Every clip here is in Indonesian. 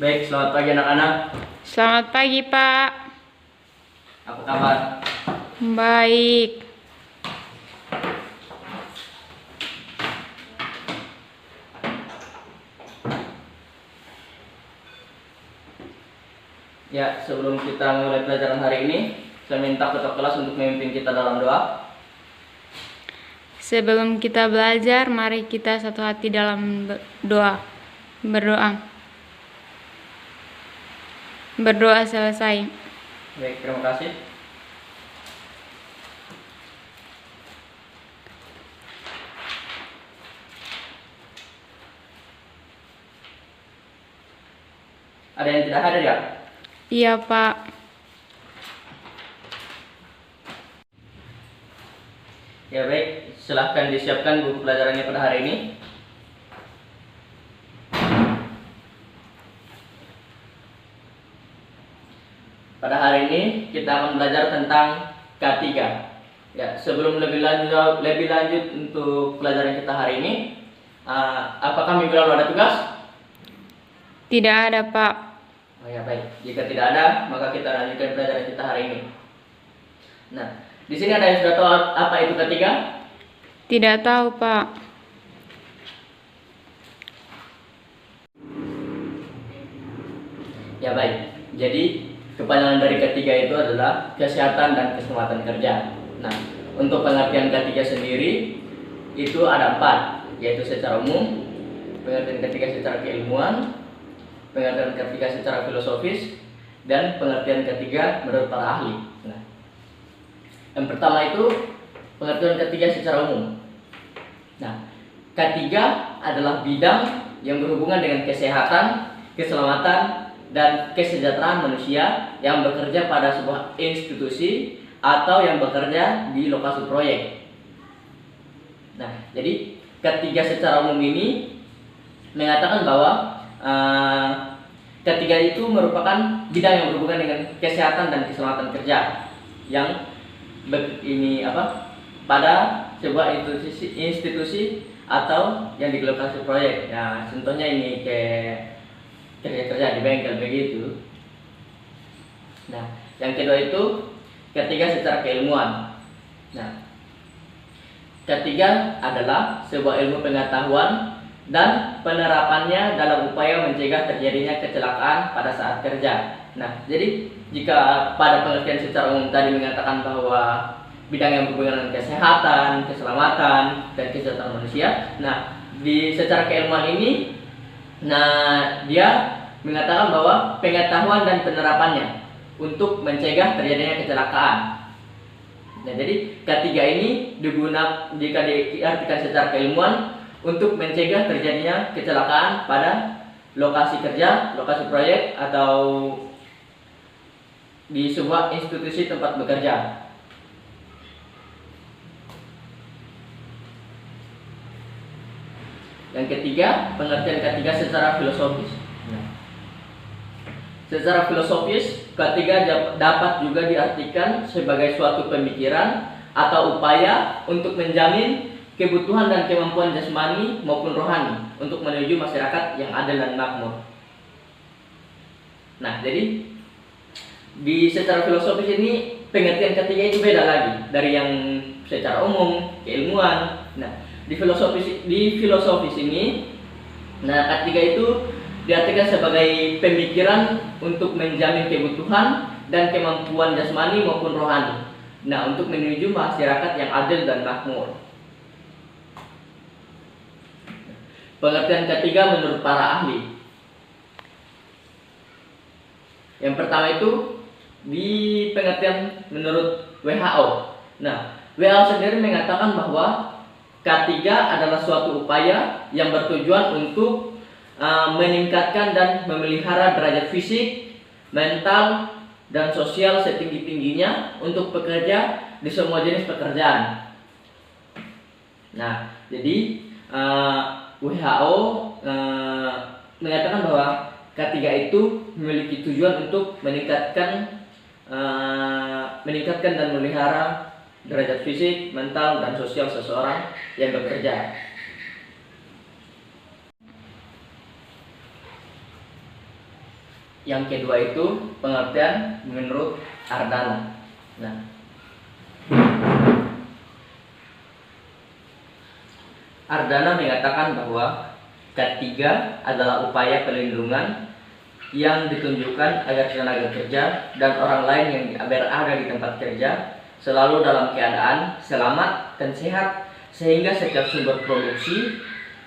Baik, selamat pagi anak-anak. Selamat pagi, Pak. Apa kabar? Baik. Ya, sebelum kita mulai pelajaran hari ini, saya minta ketua kelas untuk memimpin kita dalam doa. Sebelum kita belajar, mari kita satu hati dalam berdoa. Berdoa selesai. Baik, terima kasih. Ada yang tidak hadir ya? Iya, Pak. Ya baik, silahkan disiapkan buku pelajarannya pada hari ini. Pada hari ini kita akan belajar tentang K3. Ya, sebelum lebih lanjut untuk pelajaran kita hari ini, apakah minggu lalu ada tugas? Tidak ada, Pak. Oh ya baik, jika tidak ada, maka kita lanjutkan pelajaran kita hari ini. Nah, di sini ada yang sudah tahu apa itu K3? Tidak tahu, Pak. Ya baik, jadi kepanjangan dari K3 itu adalah kesehatan dan keselamatan kerja. Nah, untuk pengertian K3 sendiri itu ada 4, yaitu secara umum, pengertian K3 secara keilmuan, pengertian K3 secara filosofis, dan pengertian K3 menurut para ahli. Nah, yang pertama itu pengertian K3 secara umum. Nah, K3 adalah bidang yang berhubungan dengan kesehatan, keselamatan, dan kesejahteraan manusia yang bekerja pada sebuah institusi atau yang bekerja di lokasi proyek. Nah, jadi K3 secara umum ini mengatakan bahwa K3 itu merupakan bidang yang berhubungan dengan kesehatan dan keselamatan kerja yang pada sebuah institusi atau yang di lokasi proyek. Nah, contohnya ini kerja di bengkel begitu. Nah, yang kedua itu K3 secara keilmuan. Nah, K3 adalah sebuah ilmu pengetahuan dan penerapannya dalam upaya mencegah terjadinya kecelakaan pada saat kerja. Nah, jadi jika pada pengertian secara umum tadi mengatakan bahwa bidang yang berhubungan dengan kesehatan, keselamatan, dan kesejahteraan manusia. Nah, di secara keilmuan ini, dia mengatakan bahwa pengetahuan dan penerapannya untuk mencegah terjadinya kecelakaan. Nah, jadi K3 ini digunakan jika diartikan secara keilmuan untuk mencegah terjadinya kecelakaan pada lokasi kerja, lokasi proyek, atau di sebuah institusi tempat bekerja. Yang ketiga, pengertian K3 secara filosofis. Nah, secara filosofis, K3 dapat juga diartikan sebagai suatu pemikiran atau upaya untuk menjamin kebutuhan dan kemampuan jasmani maupun rohani untuk menuju masyarakat yang adil dan makmur. Nah, jadi di secara filosofis ini pengertian K3 itu beda lagi dari yang secara umum, keilmuan. Nah, di filosofis ini, K3 itu diartikan sebagai pemikiran untuk menjamin kebutuhan dan kemampuan jasmani maupun rohani. Nah, untuk menuju masyarakat yang adil dan makmur. Pengertian K3 menurut para ahli. Yang pertama itu di pengertian menurut WHO. Nah, WHO sendiri mengatakan bahwa K3 adalah suatu upaya yang bertujuan untuk meningkatkan dan memelihara derajat fisik, mental, dan sosial setinggi-tingginya untuk pekerja di semua jenis pekerjaan. Nah, jadi WHO mengatakan bahwa K3 itu memiliki tujuan untuk meningkatkan dan memelihara derajat fisik, mental, dan sosial seseorang yang bekerja. Yang kedua itu pengertian menurut Ardana. Nah, Ardana mengatakan bahwa ketiga adalah upaya pelindungan yang ditunjukkan agar tenaga kerja dan orang lain yang berada di tempat kerja selalu dalam keadaan selamat dan sehat, sehingga setiap sumber produksi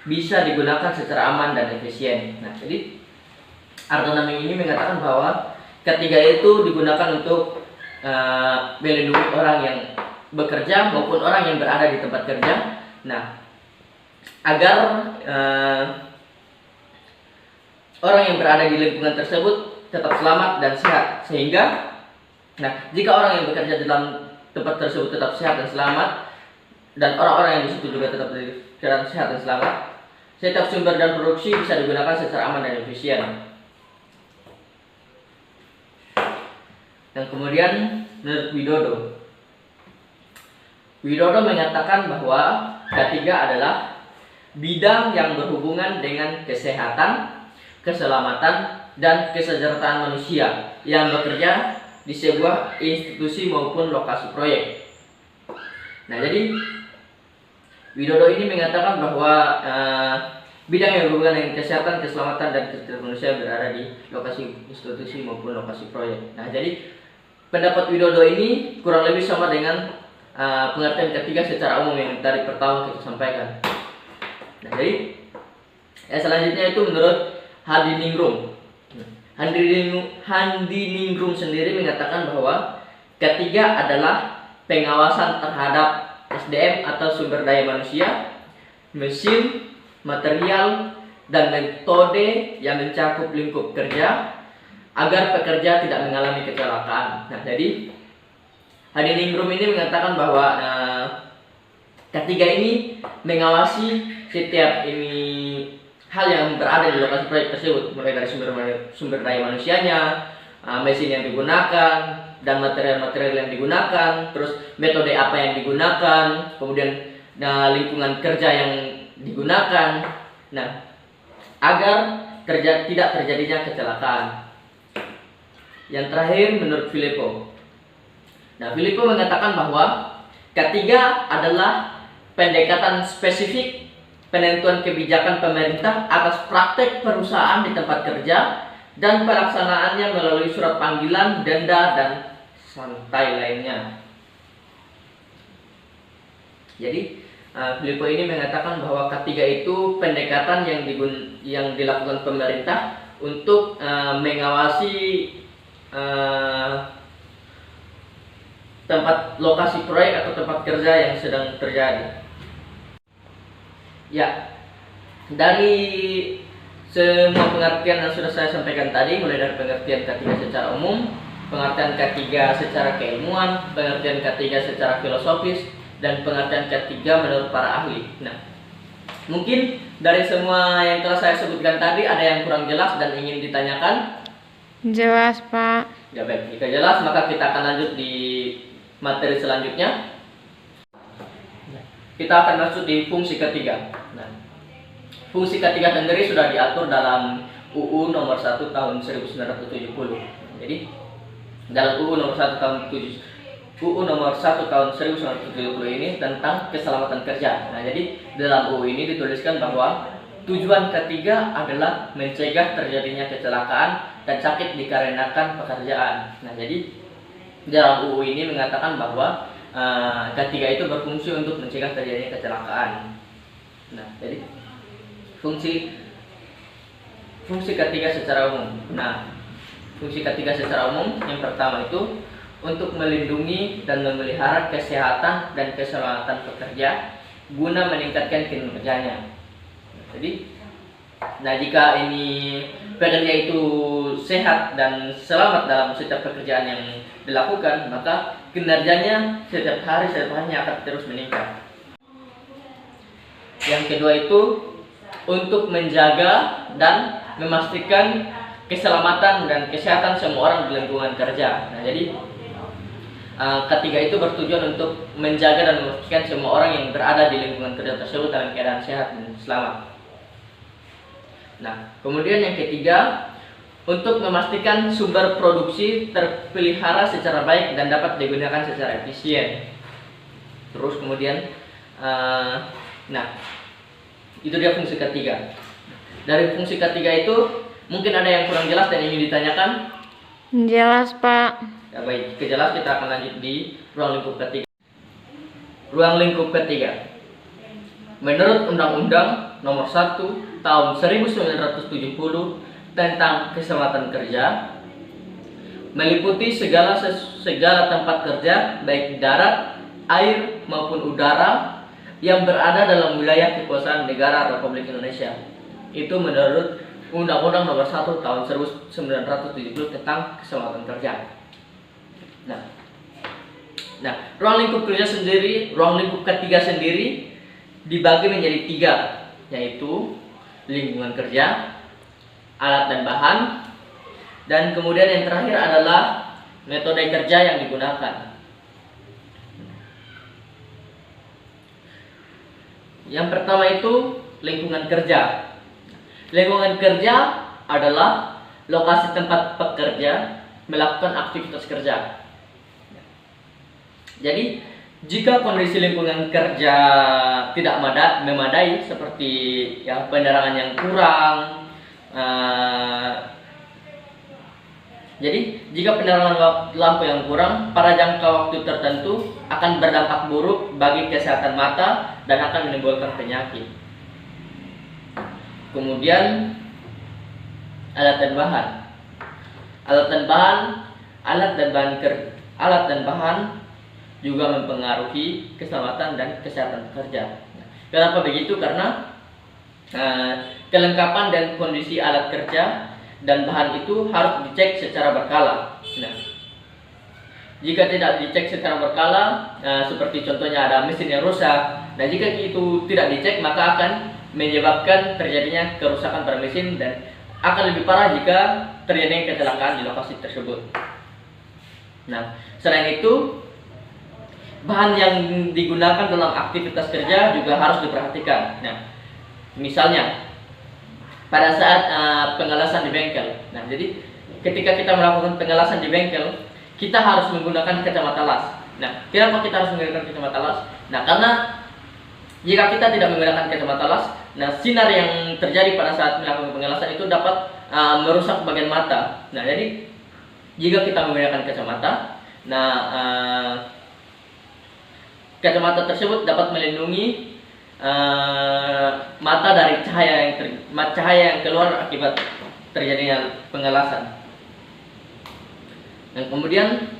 bisa digunakan secara aman dan efisien. Nah, jadi Ardana ini mengatakan bahwa ketiga itu digunakan untuk melindungi orang yang bekerja maupun orang yang berada di tempat kerja. Nah, agar orang yang berada di lingkungan tersebut tetap selamat dan sehat, sehingga jika orang yang bekerja di dalam tempat tersebut tetap sehat dan selamat, dan orang-orang yang di situ juga tetap sehat dan selamat, setiap sumber dan produksi bisa digunakan secara aman dan efisien. Dan kemudian menurut Widodo mengatakan bahwa ketiga adalah bidang yang berhubungan dengan kesehatan, keselamatan, dan kesejahteraan manusia yang bekerja di sebuah institusi maupun lokasi proyek. Nah, jadi Widodo ini mengatakan bahwa bidang yang berhubungan dengan kesehatan, keselamatan, dan kesejahteraan manusia berada di lokasi institusi maupun lokasi proyek. Nah, jadi pendapat Widodo ini kurang lebih sama dengan pengertian ketiga secara umum yang tadi pertama kita sampaikan. Nah, jadi selanjutnya itu menurut Handiningrum. Handiningrum sendiri mengatakan bahwa ketiga adalah pengawasan terhadap SDM atau sumber daya manusia, mesin, material, dan metode yang mencakup lingkup kerja agar pekerja tidak mengalami kecelakaan. Nah, jadi Handiningrum ini mengatakan bahwa ketiga ini mengawasi setiap hal yang berada di lokasi proyek tersebut, mulai dari sumber daya manusianya, mesin yang digunakan, dan material-material yang digunakan, terus metode apa yang digunakan, kemudian lingkungan kerja yang digunakan. Nah, agar tidak terjadinya kecelakaan. Yang terakhir menurut Filippo. Nah, Filippo mengatakan bahwa ketiga adalah pendekatan spesifik penentuan kebijakan pemerintah atas praktek perusahaan di tempat kerja dan pelaksanaannya melalui surat panggilan, denda, dan santai lainnya. Jadi Filippo ini mengatakan bahwa ketiga itu pendekatan yang dilakukan pemerintah untuk mengawasi tempat lokasi proyek atau tempat kerja yang sedang terjadi. Ya, dari semua pengertian yang sudah saya sampaikan tadi, mulai dari pengertian ketiga secara umum, pengertian ketiga secara keilmuan, pengertian ketiga secara filosofis, dan pengertian ketiga menurut para ahli. Nah, mungkin dari semua yang telah saya sebutkan tadi ada yang kurang jelas dan ingin ditanyakan? Jelas, Pak. Ya, baik, jika jelas maka kita akan lanjut di materi selanjutnya. Kita akan masuk di fungsi ketiga. Nah, fungsi ketiga sendiri sudah diatur dalam UU nomor 1 tahun 1970. Jadi dalam UU nomor 1 tahun 1970 ini tentang keselamatan kerja. Nah, jadi dalam UU ini dituliskan bahwa tujuan ketiga adalah mencegah terjadinya kecelakaan dan sakit dikarenakan pekerjaan. Nah, jadi dalam UU ini mengatakan bahwa ketiga itu berfungsi untuk mencegah terjadinya kecelakaan. Nah, jadi fungsi ketiga secara umum. Nah, fungsi ketiga secara umum yang pertama itu untuk melindungi dan memelihara kesehatan dan keselamatan pekerja guna meningkatkan kinerjanya. Jadi, jika ini pekerja itu sehat dan selamat dalam setiap pekerjaan yang dilakukan, maka kinerjanya setiap harinya akan terus meningkat. Yang kedua itu untuk menjaga dan memastikan keselamatan dan kesehatan semua orang di lingkungan kerja. Nah, jadi ketiga itu bertujuan untuk menjaga dan memastikan semua orang yang berada di lingkungan kerja tersebut dalam keadaan sehat dan selamat. Nah, kemudian yang ketiga untuk memastikan sumber produksi terpelihara secara baik dan dapat digunakan secara efisien. Terus kemudian, nah itu dia fungsi ketiga. Dari fungsi ketiga itu mungkin ada yang kurang jelas dan ingin ditanyakan. Jelas, Pak. Ya, baik, jelas, kita akan lanjut di ruang lingkup ketiga. Ruang lingkup ketiga. Menurut Undang-Undang Nomor 1 Tahun 1970 tentang Keselamatan Kerja, meliputi segala tempat kerja baik darat, air maupun udara yang berada dalam wilayah kekuasaan negara Republik Indonesia. Itu menurut Undang-Undang Nomor 1 Tahun 1970 tentang Keselamatan Kerja. Nah, ruang lingkup kerja sendiri, ruang lingkup ketiga sendiri dibagi menjadi 3, yaitu lingkungan kerja, alat dan bahan, dan kemudian yang terakhir adalah metode kerja yang digunakan. Yang pertama itu lingkungan kerja. Lingkungan kerja adalah lokasi tempat pekerja melakukan aktivitas kerja. Jadi, jika kondisi lingkungan kerja tidak memadai, seperti ya penerangan yang kurang, jadi jika penerangan lampu yang kurang pada jangka waktu tertentu akan berdampak buruk bagi kesehatan mata dan akan menimbulkan penyakit. Kemudian alat dan bahan. Alat dan bahan juga mempengaruhi keselamatan dan kesehatan kerja. Kenapa begitu? Karena kelengkapan dan kondisi alat kerja dan bahan itu harus dicek secara berkala. Nah, jika tidak dicek secara berkala, seperti contohnya ada mesin yang rusak, nah jika itu tidak dicek maka akan menyebabkan terjadinya kerusakan pada mesin dan akan lebih parah jika terjadi kecelakaan di lokasi tersebut. Nah, selain itu, bahan yang digunakan dalam aktivitas kerja juga harus diperhatikan. Nah, misalnya pada saat pengelasan di bengkel. Nah, jadi ketika kita melakukan pengelasan di bengkel, kita harus menggunakan kacamata las. Nah, kenapa kita harus menggunakan kacamata las? Nah, karena jika kita tidak menggunakan kacamata las, nah sinar yang terjadi pada saat melakukan pengelasan itu dapat merusak bagian mata. Nah, jadi jika kita menggunakan kacamata, kacamata tersebut dapat melindungi mata dari cahaya yang keluar akibat terjadinya pengelasan. Dan kemudian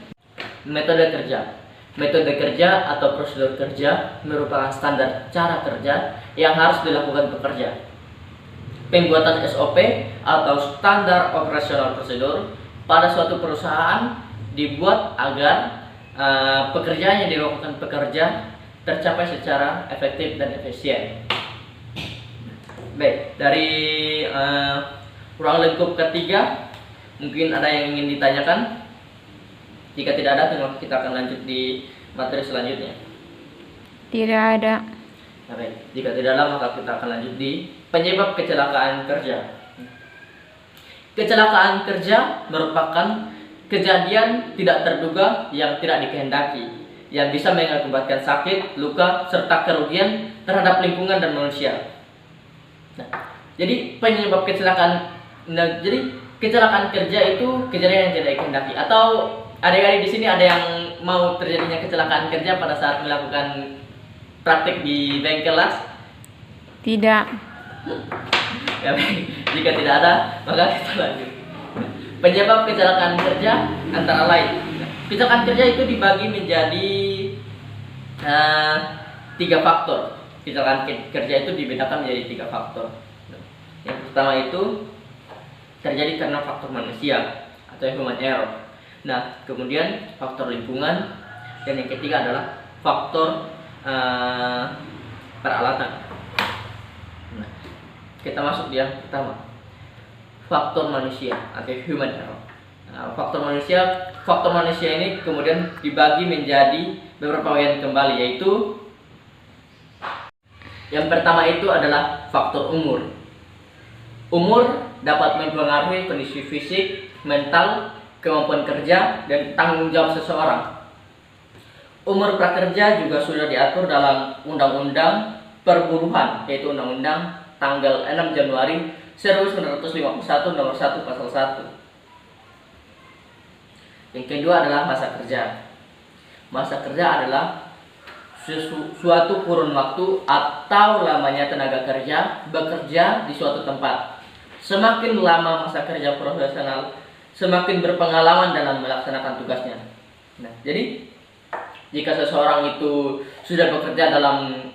metode kerja. Metode kerja atau prosedur kerja merupakan standar cara kerja yang harus dilakukan pekerja. Pembuatan SOP atau standar operasional prosedur pada suatu perusahaan dibuat agar pekerjaan yang dilakukan pekerja tercapai secara efektif dan efisien. Baik, dari ruang lingkup ketiga mungkin ada yang ingin ditanyakan. Jika tidak ada, kita akan lanjut di materi selanjutnya. Tidak ada. Nah, baik, jika tidak ada maka kita akan lanjut di penyebab kecelakaan kerja. Kecelakaan kerja merupakan kejadian tidak terduga yang tidak dikehendaki, yang bisa mengakibatkan sakit, luka, serta kerugian terhadap lingkungan dan manusia. Nah, jadi penyebab kecelakaan, kecelakaan kerja itu kejadian yang tidak dikehendaki. Atau adik-adik di sini ada yang mau terjadinya kecelakaan kerja pada saat melakukan praktik di bengkel las? Tidak. Ya, jika tidak ada, maka kita lanjut. Penyebab kecelakaan kerja antara lain. Kecelakaan kerja itu dibagi menjadi 3 faktor. Kecelakaan kerja itu dibedakan menjadi 3 faktor. Yang pertama itu terjadi karena faktor manusia atau human error. Nah, kemudian faktor lingkungan, dan yang ketiga adalah faktor peralatan. Nah, kita masuk di yang pertama, faktor manusia atau human error. Nah, faktor manusia ini kemudian dibagi menjadi beberapa bagian kembali, yaitu yang pertama itu adalah faktor umur. Umur dapat mempengaruhi kondisi fisik, mental, kemampuan kerja, dan tanggung jawab seseorang. Umur prakerja juga sudah diatur dalam Undang-Undang Perburuhan, yaitu Undang-Undang tanggal 6 Januari 1951 nomor 1 pasal 1. Yang kedua adalah masa kerja. Masa kerja adalah suatu kurun waktu atau lamanya tenaga kerja bekerja di suatu tempat. Semakin lama masa kerja profesional, semakin berpengalaman dalam melaksanakan tugasnya. Nah, jadi jika seseorang itu sudah bekerja dalam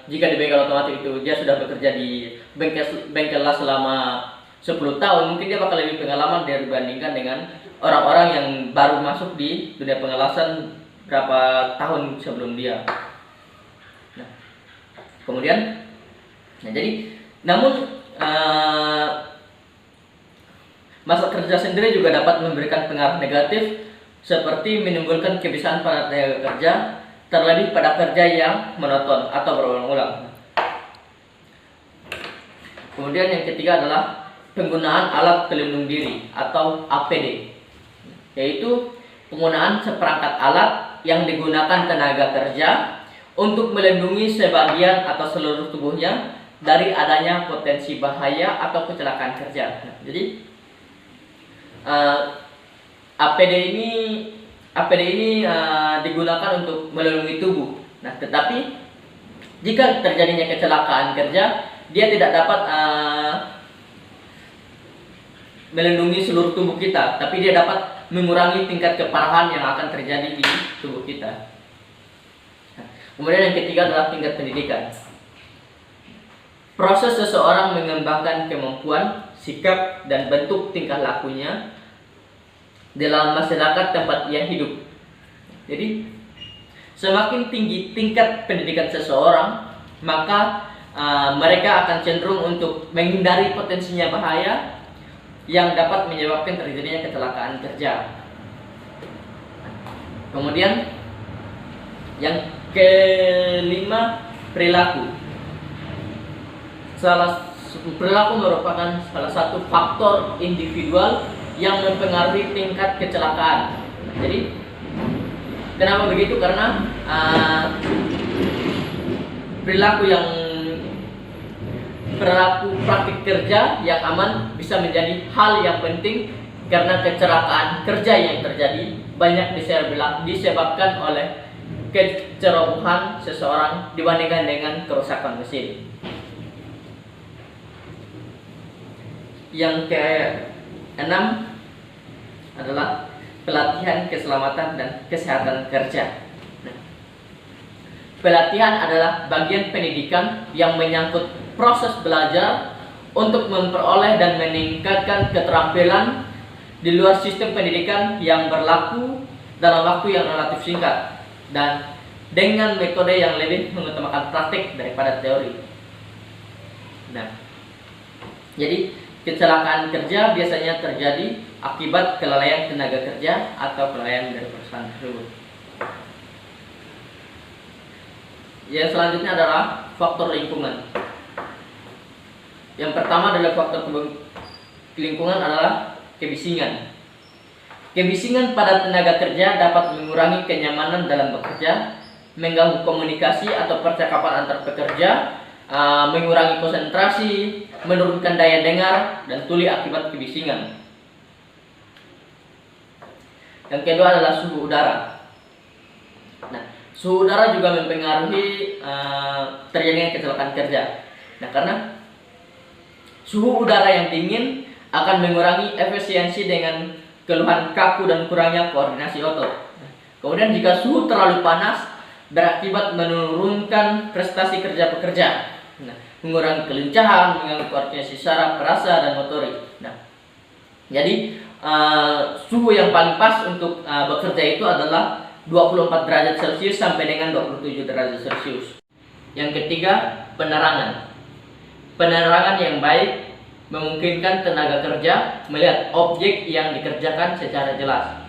jika di bengkel otomotif itu dia sudah bekerja di bengkel las selama 10 tahun, mungkin dia bakal lebih pengalaman dibandingkan dengan orang-orang yang baru masuk di dunia pengelasan berapa tahun sebelum dia. Nah, kemudian, namun masa kerja sendiri juga dapat memberikan pengaruh negatif seperti menimbulkan kebiasaan pada tenaga kerja, terlebih pada kerja yang monoton atau berulang-ulang. Kemudian yang ketiga adalah penggunaan alat pelindung diri atau APD, yaitu penggunaan seperangkat alat yang digunakan tenaga kerja untuk melindungi sebagian atau seluruh tubuhnya dari adanya potensi bahaya atau kecelakaan kerja. Nah, jadi APD ini digunakan untuk melindungi tubuh. Nah, tetapi jika terjadinya kecelakaan kerja, dia tidak dapat melindungi seluruh tubuh kita, tapi dia dapat mengurangi tingkat keparahan yang akan terjadi di tubuh kita. Nah, kemudian yang ketiga adalah tingkat pendidikan. Proses seseorang mengembangkan kemampuan, sikap, dan bentuk tingkah lakunya dalam masyarakat tempat ia hidup. Jadi, semakin tinggi tingkat pendidikan seseorang, maka mereka akan cenderung untuk menghindari potensinya bahaya yang dapat menyebabkan terjadinya kecelakaan kerja. Kemudian, yang kelima, perilaku. Perilaku merupakan salah satu faktor individual yang mempengaruhi tingkat kecelakaan. Jadi, kenapa begitu? Karena perilaku praktik kerja yang aman bisa menjadi hal yang penting karena kecelakaan kerja yang terjadi banyak disebabkan oleh kecerobohan seseorang dibandingkan dengan kerusakan mesin. Yang ke-6 adalah pelatihan keselamatan dan kesehatan kerja. Nah, pelatihan adalah bagian pendidikan yang menyangkut proses belajar untuk memperoleh dan meningkatkan keterampilan di luar sistem pendidikan yang berlaku dalam waktu yang relatif singkat dan dengan metode yang lebih mengutamakan praktik daripada teori. Nah, jadi kecelakaan kerja biasanya terjadi akibat kelalaian tenaga kerja atau kelalaian dari perusahaan tersebut. Yang selanjutnya adalah faktor lingkungan. Yang pertama adalah faktor lingkungan adalah kebisingan. Kebisingan pada tenaga kerja dapat mengurangi kenyamanan dalam bekerja, mengganggu komunikasi atau percakapan antar pekerja, mengurangi konsentrasi, menurunkan daya dengar, dan tuli akibat kebisingan. Yang kedua adalah suhu udara. Nah, suhu udara juga mempengaruhi terjadinya kecelakaan kerja. Nah, karena suhu udara yang dingin akan mengurangi efisiensi dengan keluhan kaku dan kurangnya koordinasi otot. Kemudian jika suhu terlalu panas berakibat menurunkan prestasi kerja pekerja. Nah, mengurangi kelincahan, mengganggu koordinasi saraf, perasa, dan motorik. Nah, jadi suhu yang paling pas untuk bekerja itu adalah 24 derajat Celcius sampai dengan 27 derajat Celcius. Yang ketiga, penerangan. Penerangan yang baik memungkinkan tenaga kerja melihat objek yang dikerjakan secara jelas,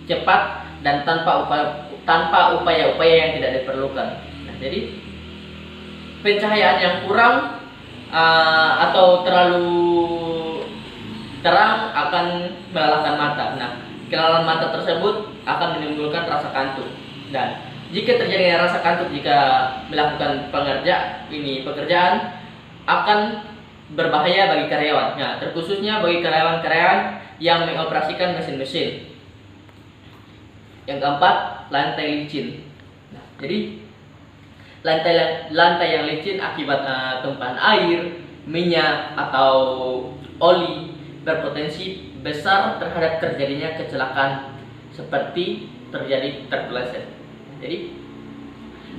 cepat, dan tanpa upaya-upaya yang tidak diperlukan. Nah, jadi pencahayaan yang kurang atau terlalu terang akan melelahkan mata. Nah, kelelahan mata tersebut akan menimbulkan rasa kantuk. Dan jika terjadi rasa kantuk jika melakukan pekerjaan akan berbahaya bagi karyawan. Nah, terkhususnya bagi karyawan-karyawan yang mengoperasikan mesin-mesin. Yang keempat, lantai licin. Nah, jadi lantai yang licin akibat tumpahan air, minyak atau oli berpotensi besar terhadap terjadinya kecelakaan seperti terjadi terpeleset. Jadi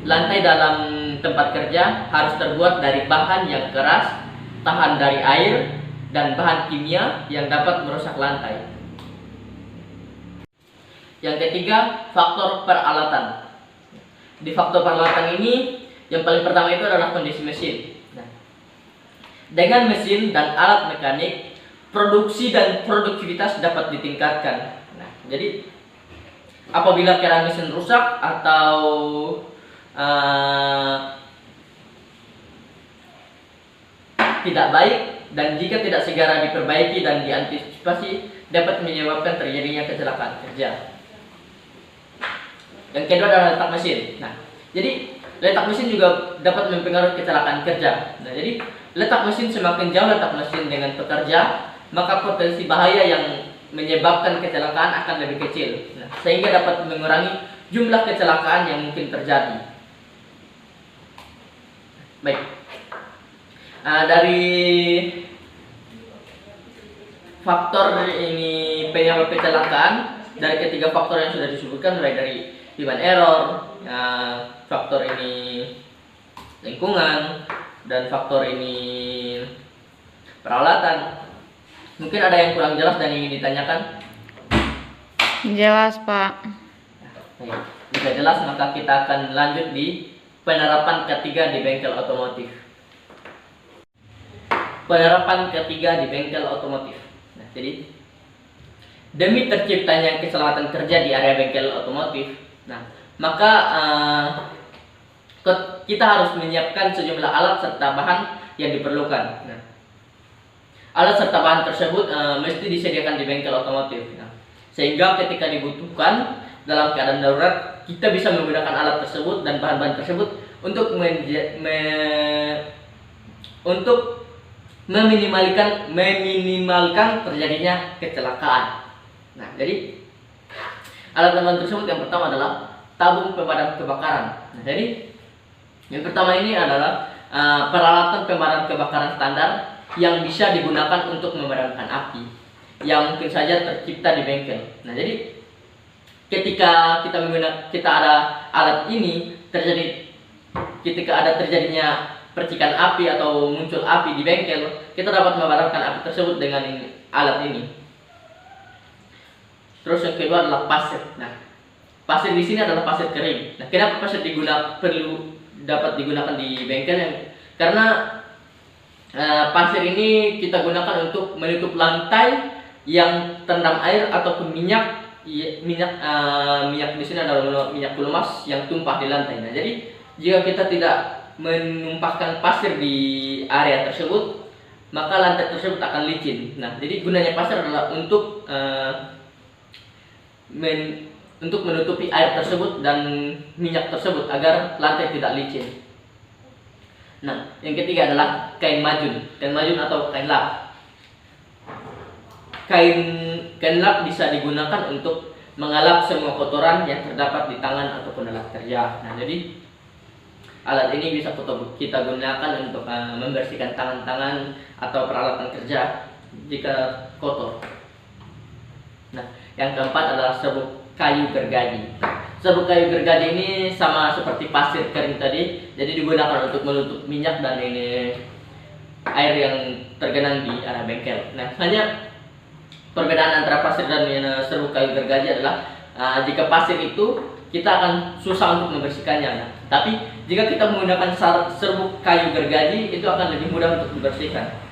lantai dalam tempat kerja harus terbuat dari bahan yang keras, tahan dari air, dan bahan kimia yang dapat merusak lantai. Yang ketiga, faktor peralatan. Di faktor peralatan ini, yang paling pertama itu adalah kondisi mesin. Nah, dengan mesin dan alat mekanik, produksi dan produktivitas dapat ditingkatkan. Nah, jadi apabila keran mesin rusak atau tidak baik, dan jika tidak segera diperbaiki dan diantisipasi, dapat menyebabkan terjadinya kecelakaan kerja. Yang kedua adalah letak mesin. Nah, jadi letak mesin juga dapat mempengaruhi kecelakaan kerja. Nah, jadi letak mesin semakin jauh letak mesin dengan pekerja, maka potensi bahaya yang menyebabkan kecelakaan akan lebih kecil. Nah, sehingga dapat mengurangi jumlah kecelakaan yang mungkin terjadi. Baik. Dari faktor ini penyebab kecelakaan, dari ketiga faktor yang sudah disebutkan, mulai dari human error, faktor ini lingkungan, dan faktor ini peralatan. Mungkin ada yang kurang jelas dan ingin ditanyakan? Jelas, Pak. Jika jelas, maka kita akan lanjut di penerapan ketiga di bengkel otomotif. Penerapan ketiga di bengkel otomotif. Nah, jadi demi terciptanya keselamatan kerja di area bengkel otomotif, nah, maka kita harus menyiapkan sejumlah alat serta bahan yang diperlukan. Nah, alat serta bahan tersebut mesti disediakan di bengkel otomotif. Nah, sehingga ketika dibutuhkan dalam keadaan darurat, kita bisa menggunakan alat tersebut dan bahan-bahan tersebut untuk meminimalkan terjadinya kecelakaan. Nah, jadi alat bahan tersebut yang pertama adalah tabung pemadam kebakaran. Nah, jadi yang pertama ini adalah peralatan pemadam kebakaran standar yang bisa digunakan untuk memadamkan api yang mungkin saja tercipta di bengkel. Nah, jadi ketika kita ada alat ini, ketika ada terjadinya percikan api atau muncul api di bengkel, kita dapat memadamkan api tersebut dengan alat ini. Terus yang kedua adalah pasir. Nah, pasir di sini adalah pasir kering. Nah, kenapa pasir dapat digunakan di bengkel? Karena pasir ini kita gunakan untuk menutup lantai yang terendam air ataupun minyak di sini adalah minyak pelumas yang tumpah di lantai. Nah, jadi jika kita tidak menumpahkan pasir di area tersebut, maka lantai tersebut akan licin. Nah, jadi gunanya pasir adalah untuk menutupi air tersebut dan minyak tersebut agar lantai tidak licin. Nah, yang ketiga adalah kain majun atau kain lap. Kain lap bisa digunakan untuk mengalap semua kotoran yang terdapat di tangan ataupun alat kerja. Nah, jadi alat ini bisa kita gunakan untuk membersihkan tangan-tangan atau peralatan kerja jika kotor. Nah, yang keempat adalah serbuk kayu gergaji. Serbuk kayu gergaji ini sama seperti pasir kering tadi, jadi digunakan untuk menutup minyak dan air yang tergenang di area bengkel. Nah, hanya perbedaan antara pasir dan serbuk kayu gergaji adalah jika pasir itu kita akan susah untuk membersihkannya. Nah, tapi jika kita menggunakan serbuk kayu gergaji, itu akan lebih mudah untuk dibersihkan.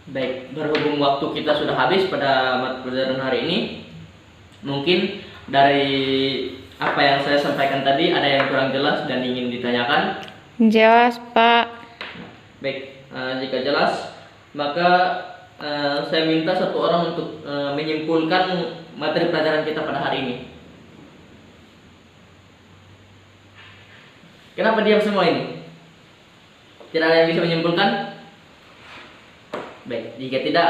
Baik, berhubung waktu kita sudah habis pada mata pelajaran hari ini, mungkin dari apa yang saya sampaikan tadi ada yang kurang jelas dan ingin ditanyakan? Jelas, Pak. Baik, jika jelas, maka saya minta satu orang untuk menyimpulkan materi pelajaran kita pada hari ini. Kenapa diam semua ini? Tidak ada yang bisa menyimpulkan? Baik, jika tidak,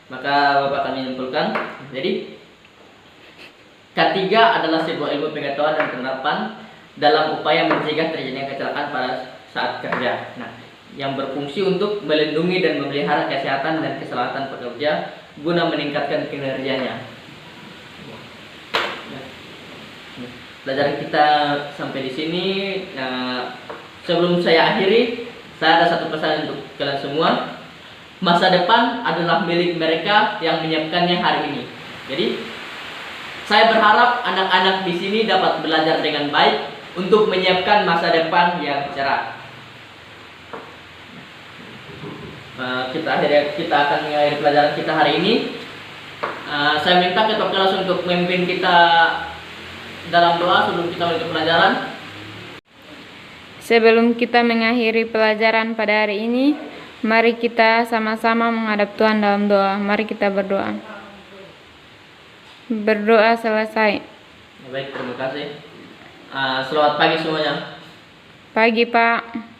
maka Bapak akan menyimpulkan. Jadi, K3 adalah sebuah ilmu pengetahuan dan penerapan dalam upaya mencegah terjadinya kecelakaan pada saat kerja. Nah, yang berfungsi untuk melindungi dan memelihara kesehatan dan keselamatan pekerja guna meningkatkan kinerjanya. Pelajaran kita sampai di sini. Nah, sebelum saya akhiri, saya ada satu pesan untuk kalian semua. Masa depan adalah milik mereka yang menyiapkannya hari ini. Jadi, saya berharap anak-anak di sini dapat belajar dengan baik untuk menyiapkan masa depan yang cerah. Kita akan mengakhiri pelajaran kita hari ini. Saya minta ketua kelas untuk memimpin kita dalam doa sebelum kita mulai pelajaran. Sebelum kita mengakhiri pelajaran pada hari ini, mari kita sama-sama menghadap Tuhan dalam doa. Mari kita berdoa. Berdoa selesai. Baik, terima kasih. Selamat pagi semuanya. Pagi, Pak.